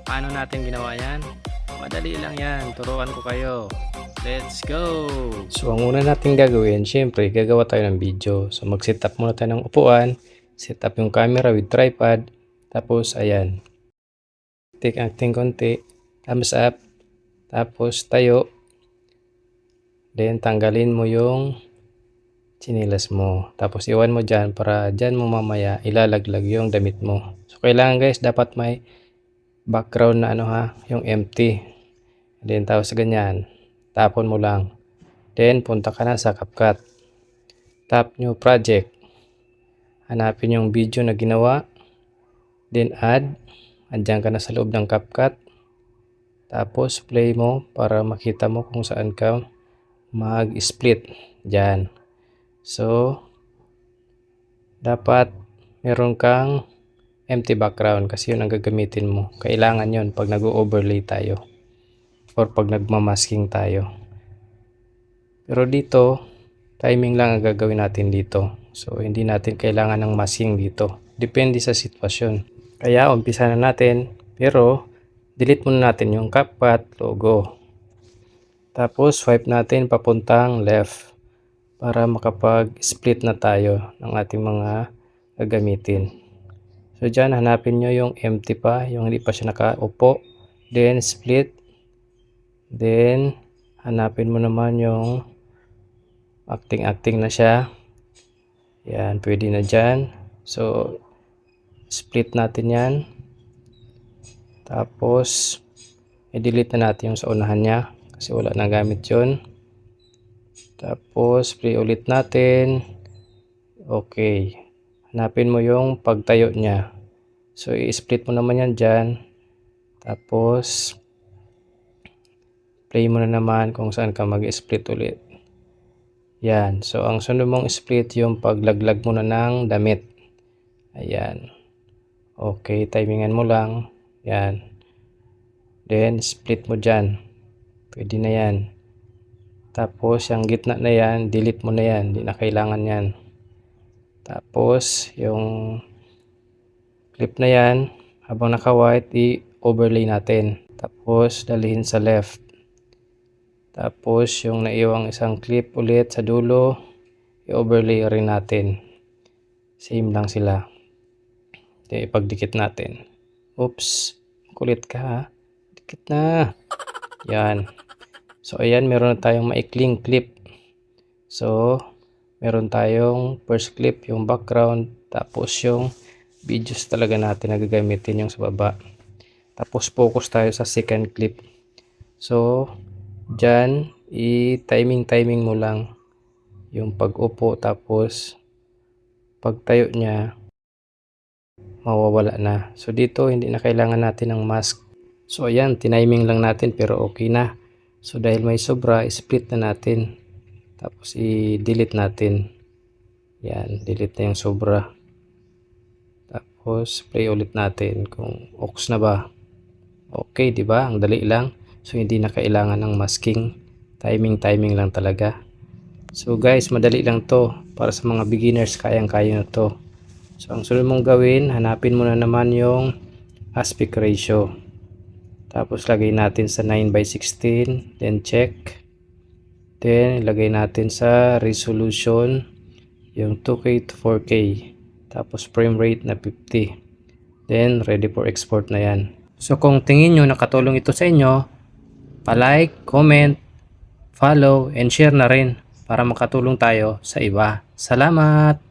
Paano natin ginawa yan? Madali lang yan, turuan ko kayo. Let's go! So ang una natin gagawin, syempre gagawa tayo ng video. So mag-set up muna tayo ng upuan, set up yung camera with tripod, tapos ayan. Take acting konti, thumbs up, tapos tayo. Then tanggalin mo yung chinilas mo. Tapos iwan mo dyan para dyan mo mamaya ilalaglag yung damit mo. So kailangan guys, dapat may background na ano ha, yung empty. Then tapos ganyan, tapon mo lang. Then punta ka na sa CapCut. Tap new project. Hanapin yung video na ginawa. Then add. Andyan ka na sa loob ng CapCut. Tapos play mo para makita mo kung saan ka mag-split. Diyan. So, dapat meron kang empty background kasi yun ang gagamitin mo. Kailangan yun pag nag-overlay tayo or pag nagmamasking tayo. Pero dito, timing lang ang gagawin natin dito. So, hindi natin kailangan ng masking dito. Depende sa sitwasyon. Kaya, umpisa na natin. Pero, delete muna natin yung CapCut logo. Tapos, swipe natin papuntang left para makapag-split na tayo ng ating mga gagamitin. So, dyan, hanapin nyo yung empty pa, yung hindi pa siya nakaupo. Then, split. Then, hanapin mo naman yung acting na siya. Yan, pwede na dyan. So, split natin yan. Tapos, i-delete na natin yung sa unahan niya kasi wala na gamit yun. Tapos, play ulit natin. Okay. Hanapin mo yung pagtayo niya. So, i-split mo naman yan dyan. Tapos, play mo na naman kung saan ka mag-split ulit. Yan. So, ang sunod mong split yung paglaglag mo na ng damit. Ayan. Okay. Timingan mo lang. Yan. Then, split mo dyan. Pwede na yan. Tapos, yung gitna na yan, delete mo na yan. Hindi na kailangan yan. Tapos, yung clip na yan, habang naka-white, i-overlay natin. Tapos, dalihin sa left. Tapos, yung naiwang isang clip ulit sa dulo, i-overlay rin natin. Same lang sila. Then, ipagdikit natin. Oops, kulit ka ha. Dikit na. Yan. So, ayan, meron tayong maikling clip. So, meron tayong first clip, yung background. Tapos, yung videos talaga natin na gagamitin yung sa baba. Tapos, focus tayo sa second clip. So, dyan, i-timing mo lang yung pag-upo. Tapos, pagtayo niya, mawawala na. So, dito, hindi na kailangan natin ng mask. So, ayan, tiniming lang natin pero okay na. So, dahil may sobra, split na natin. Tapos, i-delete natin. Yan, delete na yung sobra. Tapos, play ulit natin kung ox na ba. Okay, di ba? Ang dali lang. So, hindi na kailangan ng masking. Timing lang talaga. So, guys, madali lang to. Para sa mga beginners, kayang-kaya na to. So, ang sunod mong gawin, hanapin mo na naman yung aspect ratio. Tapos, lagay natin sa 9:16. Then, check. Then, ilagay natin sa resolution yung 2K to 4K. Tapos, frame rate na 50. Then, ready for export na yan. So, kung tingin nyo nakatulong ito sa inyo, pa-like, comment, follow, and share na rin para makatulong tayo sa iba. Salamat!